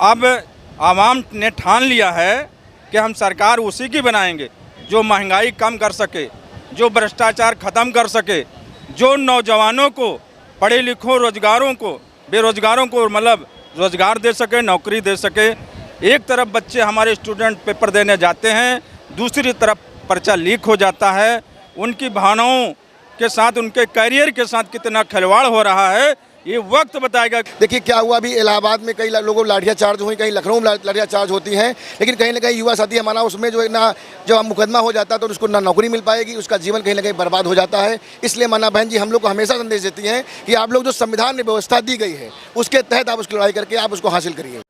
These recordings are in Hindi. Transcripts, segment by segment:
अब आवाम ने ठान लिया है कि हम सरकार उसी की बनाएंगे जो महंगाई कम कर सके, जो भ्रष्टाचार ख़त्म कर सके, जो नौजवानों को, पढ़े लिखों रोजगारों को, बेरोजगारों को मतलब रोजगार दे सके, नौकरी दे सके। एक तरफ बच्चे हमारे स्टूडेंट पेपर देने जाते हैं, दूसरी तरफ पर्चा लीक हो जाता है। उनकी भावनाओं के साथ, उनके करियर के साथ कितना खिलवाड़ हो रहा है ये वक्त बताएगा। देखिए क्या हुआ, अभी इलाहाबाद में कई लोगों को लाठियाँ चार्ज हुई, कहीं लखनऊ में लाठियाँ चार्ज होती हैं, लेकिन कहीं ना कहीं युवा साथी हमारा उसमें जो है ना, जब मुकदमा हो जाता है तो उसको ना नौकरी मिल पाएगी, उसका जीवन कहीं ना कहीं बर्बाद हो जाता है। इसलिए माना बहन जी हम लोग को हमेशा संदेश देती हैं कि आप लोग जो संविधान में व्यवस्था दी गई है उसके तहत आप उसकी लड़ाई करके आप उसको हासिल करिए।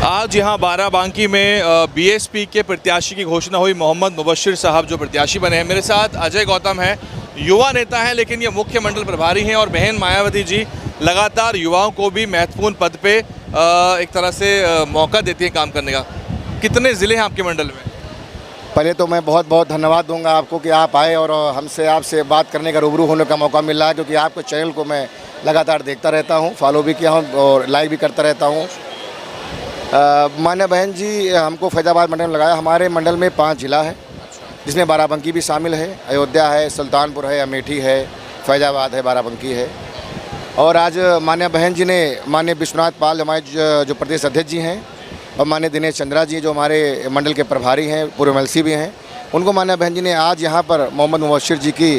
आज यहाँ बाराबांकी में बीएसपी के प्रत्याशी की घोषणा हुई। मोहम्मद मुबश्शिर साहब जो प्रत्याशी बने हैं। मेरे साथ अजय गौतम है, युवा नेता हैं लेकिन ये मुख्य मंडल प्रभारी हैं, और बहन मायावती जी लगातार युवाओं को भी महत्वपूर्ण पद पे एक तरह से मौका देती हैं काम करने का। कितने ज़िले हैं आपके मंडल में? पहले तो मैं बहुत बहुत धन्यवाद दूंगा आपको कि आप आए और हमसे आपसे बात करने का, रूबरू होने का मौका मिल रहा है, क्योंकि आपके चैनल को मैं लगातार देखता रहता हूँ, फॉलो भी किया हूँ और लाइक भी करता रहता हूँ। मान्य बहन जी हमको फैज़ाबाद मंडल में लगाया। हमारे मंडल में 5 ज़िला है, जिसमें बाराबंकी भी शामिल है, अयोध्या है, सुल्तानपुर है, अमेठी है, फैज़ाबाद है, बाराबंकी है। और आज मान्य बहन जी ने, मान्य विश्वनाथ पाल हमारे जो प्रदेश अध्यक्ष जी हैं, और मान्य दिनेश चंद्रा जी जो हमारे मंडल के प्रभारी हैं, पूर्व MLC भी हैं, उनको मान्य बहन जी ने आज यहाँ पर मोहम्मद मुबश्शिर जी की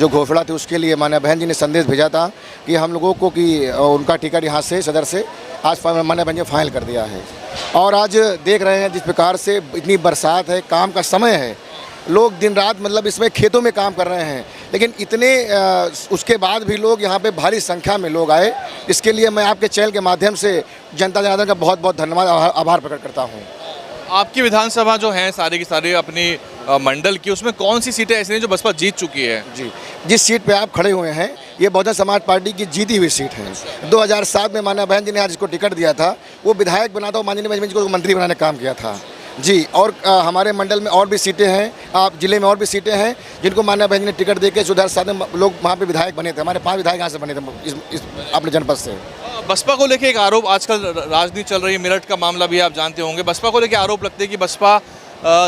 जो घोषणा थी उसके लिए मान्य बहन जी ने संदेश भेजा था कि हम लोगों को कि उनका टिकट यहाँ से सदर से आज मान्य बहन जी फाइनल कर दिया है। और आज देख रहे हैं जिस प्रकार से इतनी बरसात है, काम का समय है, लोग दिन रात मतलब इसमें खेतों में काम कर रहे हैं, लेकिन इतने उसके बाद भी लोग यहाँ पे भारी संख्या में लोग आए। इसके लिए मैं आपके चैनल के माध्यम से जनता जनार्दन का बहुत बहुत धन्यवाद, आभार प्रकट करता हूँ। आपकी विधानसभा जो हैं सारी की सारी अपनी मंडल की, उसमें कौन सी सीटें ऐसी हैं जो बसपा जीत चुकी है? जी, जिस सीट पे आप खड़े हुए हैं ये बहुजन समाज पार्टी की जीती हुई सीट है। 2007 में मान्य बहन जी ने आज इसको टिकट दिया था, वो विधायक बना था, माननीय बहन जी को मंत्री बनाने का काम किया था जी। और हमारे मंडल में और भी सीटें हैं, आप जिले में और भी सीटें हैं जिनको मान्य बहन जी ने टिकट देके 2007 में लोग वहाँ पे विधायक बने थे। हमारे 5 विधायक यहाँ से बने थे इस अपने जनपद से। बसपा को लेके एक आरोप, आजकल राजनीति चल रही है, मेरठ का मामला भी आप जानते होंगे, बसपा को लेके आरोप लगते हैं कि बसपा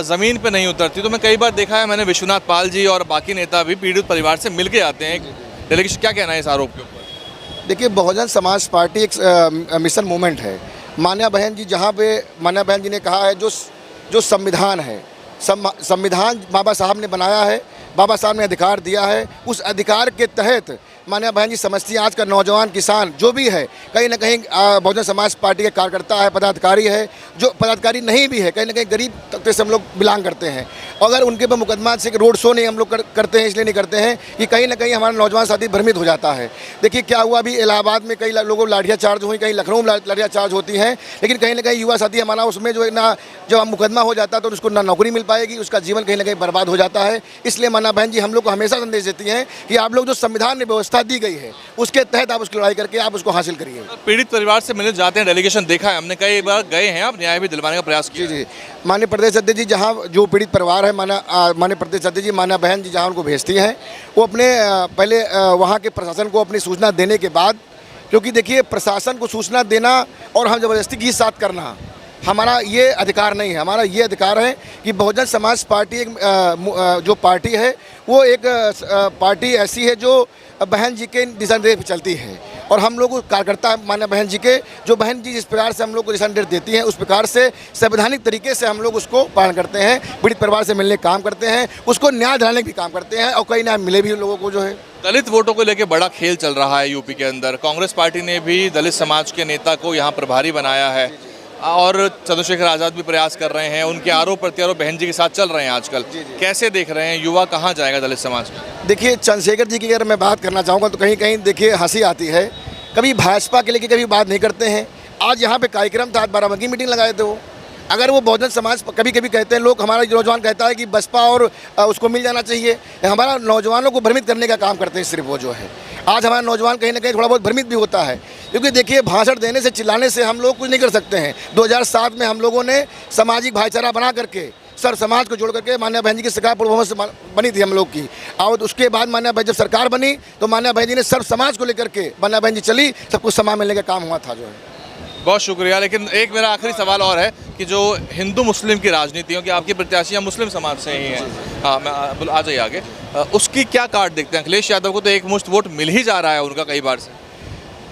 ज़मीन पे नहीं उतरती। तो मैं कई बार देखा है, मैंने विश्वनाथ पाल जी और बाकी नेता भी पीड़ित परिवार से मिल के आते हैं डेलीगेशन। क्या कहना है इस आरोप के ऊपर? देखिए बहुजन समाज पार्टी एक मिशन मूवमेंट है। मान्य बहन जी जहाँ पे मान्य बहन जी ने कहा है जो संविधान है, संविधान बाबा साहब ने बनाया है, बाबा साहब ने अधिकार दिया है, उस अधिकार के तहत मान्य बहन जी समझती हैं आज का नौजवान किसान जो भी है कहीं ना कहीं बहुजन समाज पार्टी के कार्यकर्ता है, पदाधिकारी है, जो पदाधिकारी नहीं भी है कहीं ना कहीं गरीब तबके से हम लोग बिलोंग करते हैं। अगर उनके पर मुकदमा से रोड शो नहीं हम लोग करते हैं, इसलिए नहीं करते हैं कि कहीं ना कहीं हमारा नौजवान साथी भ्रमित हो जाता है। देखिए क्या हुआ, अभी इलाहाबाद में कई लोगों को लाठियाँ चार्ज हुई, कहीं लखनऊ में लाठियाँ चार्ज होती हैं, लेकिन कहीं ना कहीं युवा साथी हमारा उसमें जो है ना, जब मुकदमा हो जाता है तो उसको ना नौकरी मिल पाएगी, उसका जीवन कहीं ना कहीं बर्बाद हो जाता है। इसलिए माना बहन जी हम लोग को हमेशा संदेश देती हैं कि आप लोग जो संविधान में व्यवस्था दी गई है उसके तहत आप उसकी लड़ाई करके आप उसको हासिल करिए। पीड़ित परिवार से मिलने जाते हैं, डेलीगेशन देखा है हमने, कई बार गए हैं, आप न्याय भी दिलवाने का प्रयास किया? जी, माननीय प्रदेश अध्यक्ष जी जहाँ जो पीड़ित परिवार है, माननीय प्रदेश अध्यक्ष जी मान्य बहन जी जहाँ उनको भेजती हैं, वो अपने पहले वहाँ के प्रशासन को अपनी सूचना देने के बाद, क्योंकि देखिए प्रशासन को सूचना देना और हम जबरदस्ती की साथ करना हमारा ये अधिकार नहीं है। हमारा ये अधिकार है कि बहुजन समाज पार्टी एक जो पार्टी है वो एक पार्टी ऐसी है जो बहन जी के दिशा निर्देश पर चलती है, और हम लोग कार्यकर्ता मान्य बहन जी के, जो बहन जी जिस प्रकार से हम लोग को दिशा निर्देश देती हैं उस प्रकार से संवैधानिक तरीके से हम लोग उसको पालन करते हैं, पीड़ित परिवार से मिलने का काम करते हैं, उसको न्याय दिलाने का भी काम करते हैं, और कई न्याय मिले भी लोगों को जो है। दलित वोटों को लेकर बड़ा खेल चल रहा है यूपी के अंदर। कांग्रेस पार्टी ने भी दलित समाज के नेता को यहाँ प्रभारी बनाया है, और चंद्रशेखर आज़ाद भी प्रयास कर रहे हैं, उनके आरोप प्रत्यारोप बहन जी के साथ चल रहे हैं आजकल। कैसे देख रहे हैं, युवा कहाँ जाएगा दलित समाज का? देखिए चंद्रशेखर जी की अगर मैं बात करना चाहूँगा तो कहीं कहीं देखिए हंसी आती है, कभी भाजपा के लेके कभी बात नहीं करते हैं। आज यहाँ पे कार्यक्रम था, आज बाराबंकी मीटिंग लगाए थे वो। अगर वो बहुजन समाज कभी कभी कहते हैं लोग, हमारा नौजवान कहता है कि बसपा और उसको मिल जाना चाहिए, हमारा नौजवानों को भ्रमित करने का काम करते हैं सिर्फ वो जो है। आज हमारा नौजवान कहीं ना कहीं थोड़ा बहुत भ्रमित भी होता है, क्योंकि देखिए भाषण देने से, चिल्लाने से हम लोग कुछ नहीं कर सकते हैं। 2007 में हम लोगों ने सामाजिक भाईचारा बना करके सर समाज को जोड़ करके मान्या बहन जी की सरकार पूर्ण बहुमत से बनी थी हम लोग की। और उसके बाद मान्या बहन जब सरकार बनी तो मान्या बहन जी ने सर्व समाज को लेकर के मान्या बहन जी चली, सब कुछ समा मिलने का काम हुआ था जो है। बहुत शुक्रिया। लेकिन एक मेरा आखिरी सवाल और है कि जो हिंदू मुस्लिम की राजनीतियों की आपकी प्रत्याशियां मुस्लिम समाज से ही हैं, हाँ मैं आ जाइए आगे, उसकी क्या कार्ड देखते हैं? अखिलेश यादव को तो एक मुश्त वोट मिल ही जा रहा है उनका कई बार से।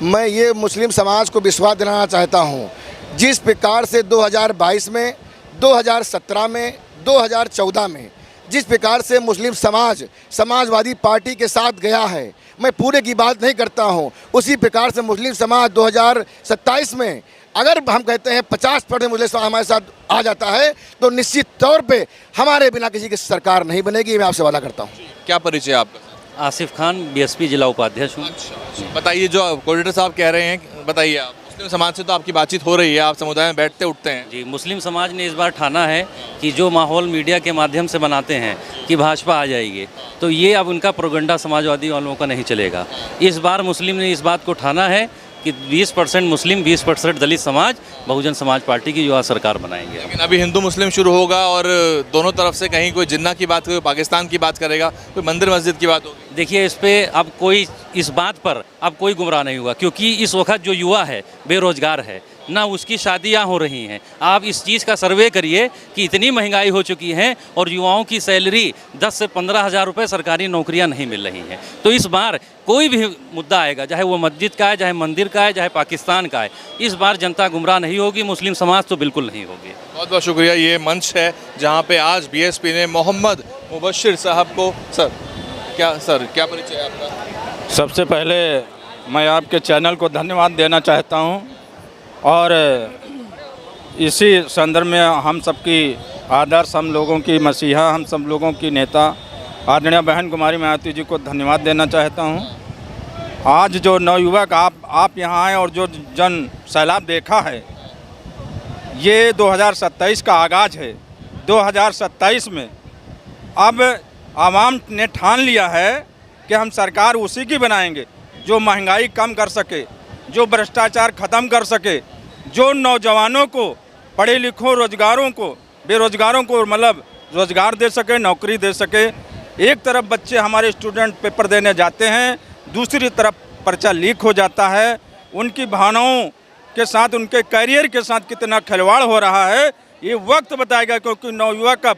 मैं ये मुस्लिम समाज को विश्वास दिलाना चाहता हूँ, जिस प्रकार से 2022 में, 2017 में, 2014 में जिस प्रकार से मुस्लिम समाज समाजवादी पार्टी के साथ गया है, मैं पूरे की बात नहीं करता हूं, उसी प्रकार से मुस्लिम समाज 2027 में अगर हम कहते हैं 50% मुस्लिम समाज हमारे साथ आ जाता है तो निश्चित तौर पे हमारे बिना किसी की सरकार नहीं बनेगी, मैं आपसे वादा करता हूं। क्या परिचय आपका? आसिफ खान, बीएसपी जिला उपाध्यक्ष हूँ। बताइए, जो कोऑर्डिनेटर साहब कह रहे हैं, बताइए आप। मुस्लिम समाज से तो आपकी बातचीत हो रही है, आप समुदाय में बैठते उठते हैं। जी, मुस्लिम समाज ने इस बार ठाना है कि जो माहौल मीडिया के माध्यम से बनाते हैं कि भाजपा आ जाएगी, तो ये अब उनका प्रोपेगेंडा समाजवादी वालों का नहीं चलेगा। इस बार मुस्लिम ने इस बात को ठाना है कि 20% मुस्लिम, 20% दलित समाज बहुजन समाज पार्टी की युवा सरकार बनाएंगे। लेकिन अभी हिंदू मुस्लिम शुरू होगा और दोनों तरफ से कहीं कोई जिन्ना की बात, कोई पाकिस्तान की बात करेगा, कोई मंदिर मस्जिद की बात होगी। देखिए, इस पे अब कोई, इस बात पर अब कोई गुमराह नहीं हुआ, क्योंकि इस वक्त जो युवा है बेरोजगार है, ना उसकी शादियां हो रही हैं। आप इस चीज़ का सर्वे करिए कि इतनी महंगाई हो चुकी है और युवाओं की सैलरी 10 से 15 हज़ार रुपये सरकारी नौकरियां नहीं मिल रही हैं। तो इस बार कोई भी मुद्दा आएगा, चाहे वो मस्जिद का है, चाहे मंदिर का है, चाहे पाकिस्तान का है, इस बार जनता गुमराह नहीं होगी, मुस्लिम समाज तो बिल्कुल नहीं होगी। बहुत बहुत शुक्रिया। ये मंच है जहाँ पे आज बीएसपी ने मोहम्मद मुबश्शिर साहब को, सर क्या परिचय है आपका? सबसे पहले मैं आपके चैनल को धन्यवाद देना चाहता हूं और इसी संदर्भ में हम सबकी आदर्श, हम लोगों की मसीहा, हम सब लोगों की नेता आदरणीय बहन कुमारी मायावती जी को धन्यवाद देना चाहता हूं। आज जो नवयुवक आप यहाँ आए और जो जन सैलाब देखा है, ये 2027 का आगाज़ है। 2027 में अब आवाम ने ठान लिया है कि हम सरकार उसी की बनाएंगे जो महंगाई कम कर सके, जो भ्रष्टाचार ख़त्म कर सके, जो नौजवानों को, पढ़े लिखों रोजगारों को, बेरोजगारों को मतलब रोज़गार दे सके, नौकरी दे सके। एक तरफ बच्चे हमारे स्टूडेंट पेपर देने जाते हैं, दूसरी तरफ पर्चा लीक हो जाता है। उनकी भावनाओं के साथ, उनके करियर के साथ कितना खिलवाड़ हो रहा है ये वक्त बताएगा, क्योंकि नवयुवक अब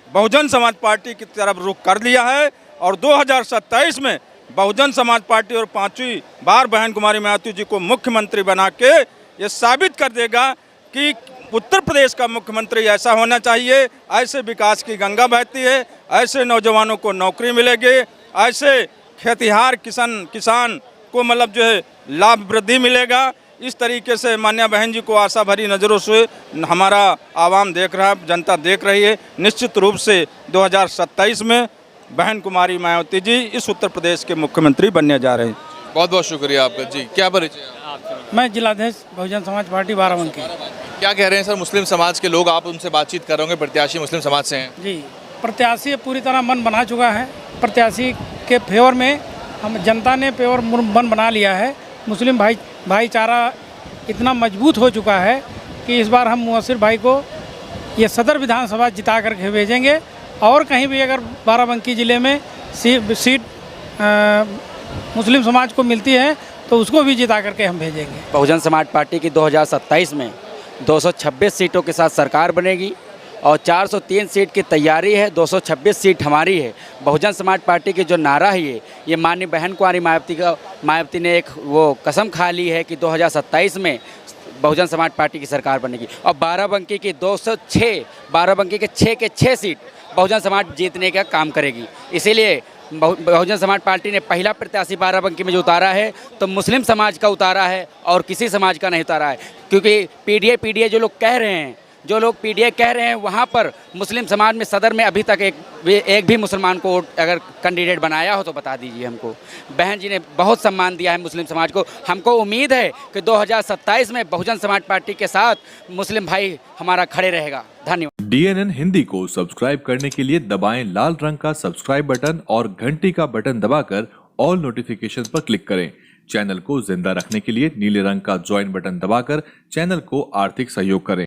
बहुजन समाज पार्टी की तरफ रुख कर लिया है और 2027 में बहुजन समाज पार्टी और 5वीं बार बहन कुमारी मायावती जी को मुख्यमंत्री बना के ये साबित कर देगा कि उत्तर प्रदेश का मुख्यमंत्री ऐसा होना चाहिए। ऐसे विकास की गंगा बहती है, ऐसे नौजवानों को नौकरी मिलेगी, ऐसे खेतिहार किसान को मतलब जो है लाभ वृद्धि मिलेगा। इस तरीके से मान्या बहन जी को आशा भरी नज़रों से हमारा आवाम देख रहा है, जनता देख रही है। निश्चित रूप से 2027 में बहन कुमारी मायावती जी इस उत्तर प्रदेश के मुख्यमंत्री बनने जा रहे हैं। बहुत बहुत शुक्रिया आपका। जी, क्या परिचय है? मैं जिलाध्यक्ष बहुजन समाज पार्टी बाराबंकी। क्या कह रहे हैं सर मुस्लिम समाज के लोग? आप उनसे बातचीत कर रहे होंगे, प्रत्याशी मुस्लिम समाज से हैं। जी, प्रत्याशी पूरी तरह मन बना चुका है। प्रत्याशी के फेवर में हम जनता ने फेवर मन बना लिया है। मुस्लिम भाईचारा इतना मजबूत हो चुका है कि इस बार हम मुबश्शिर भाई को ये सदर विधानसभा जिता करके भेजेंगे और कहीं भी अगर बाराबंकी ज़िले में सीट मुस्लिम समाज को मिलती है तो उसको भी जिता करके हम भेजेंगे। बहुजन समाज पार्टी की 2027 में 226 सीटों के साथ सरकार बनेगी और 403 सीट की तैयारी है। 226 सीट हमारी है। बहुजन समाज पार्टी की जो नारा है ये माननीय बहन कुमारी मायावती ने एक वो कसम खा ली है कि 2027 में बहुजन समाज पार्टी की सरकार बनेगी और बाराबंकी की 206 बाराबंकी के 6 सीट बहुजन समाज जीतने का काम करेगी। इसीलिए बहुजन समाज पार्टी ने पहला प्रत्याशी बाराबंकी में जो उतारा है तो मुस्लिम समाज का उतारा है और किसी समाज का नहीं उतारा है, क्योंकि पीडीए जो लोग कह रहे हैं वहाँ पर मुस्लिम समाज में सदर में अभी तक एक भी मुसलमान को अगर कैंडिडेट बनाया हो तो बता दीजिए हमको। बहन जी ने बहुत सम्मान दिया है मुस्लिम समाज को। हमको उम्मीद है कि 2027 में बहुजन समाज पार्टी के साथ मुस्लिम भाई हमारा खड़े रहेगा। धन्यवाद। DNN हिंदी को सब्सक्राइब करने के लिए दबाएं लाल रंग का सब्सक्राइब बटन और घंटी का बटन दबाकर ऑल नोटिफिकेशन पर क्लिक करें। चैनल को जिंदा रखने के लिए नीले रंग का ज्वाइन बटन दबाकर चैनल को आर्थिक सहयोग करें।